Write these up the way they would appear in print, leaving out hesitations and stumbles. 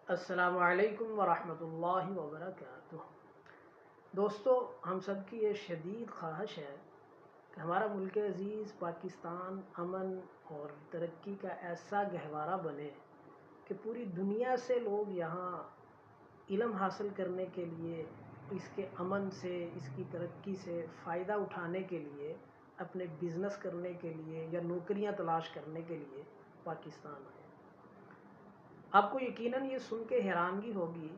السلام علیکم ورحمۃ اللہ وبرکاتہ۔ دوستو، ہم سب کی یہ شدید خواہش ہے کہ ہمارا ملک عزیز پاکستان امن اور ترقی کا ایسا گہوارہ بنے کہ پوری دنیا سے لوگ یہاں علم حاصل کرنے کے لیے، اس کے امن سے، اس کی ترقی سے فائدہ اٹھانے کے لیے، اپنے بزنس کرنے کے لیے یا نوکریاں تلاش کرنے کے لیے پاکستان آئے۔ آپ کو یقیناً یہ سن کے حیرانگی ہوگی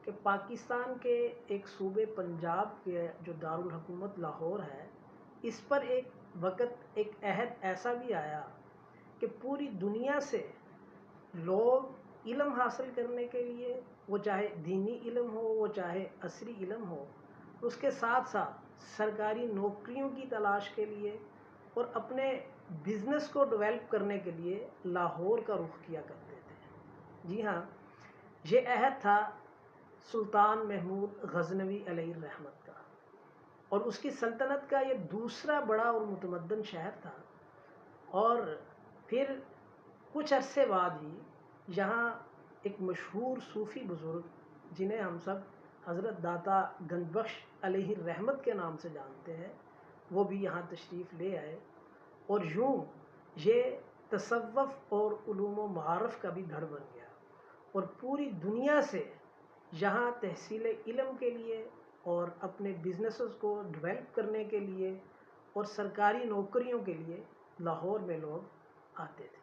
کہ پاکستان کے ایک صوبے پنجاب کے جو دارالحکومت لاہور ہے، اس پر ایک وقت ایک عہد ایسا بھی آیا کہ پوری دنیا سے لوگ علم حاصل کرنے کے لیے، وہ چاہے دینی علم ہو، وہ چاہے عصری علم ہو، اس کے ساتھ ساتھ سرکاری نوکریوں کی تلاش کے لیے اور اپنے بزنس کو ڈیولپ کرنے کے لیے لاہور کا رخ کیا کرتے تھے۔ جی ہاں، یہ عہد تھا سلطان محمود غزنوی علیہ الرحمت کا، اور اس کی سلطنت کا یہ دوسرا بڑا اور متمدن شہر تھا۔ اور پھر کچھ عرصے بعد ہی یہاں ایک مشہور صوفی بزرگ، جنہیں ہم سب حضرت داتا گنج بخش علیہ الرحمت کے نام سے جانتے ہیں، وہ بھی یہاں تشریف لے آئے، اور یوں یہ تصوف اور علوم و معارف کا بھی گھر بن گیا، اور پوری دنیا سے یہاں تحصیل علم کے لیے اور اپنے بزنسز کو ڈیولپ کرنے کے لیے اور سرکاری نوکریوں کے لیے لاہور میں لوگ آتے تھے۔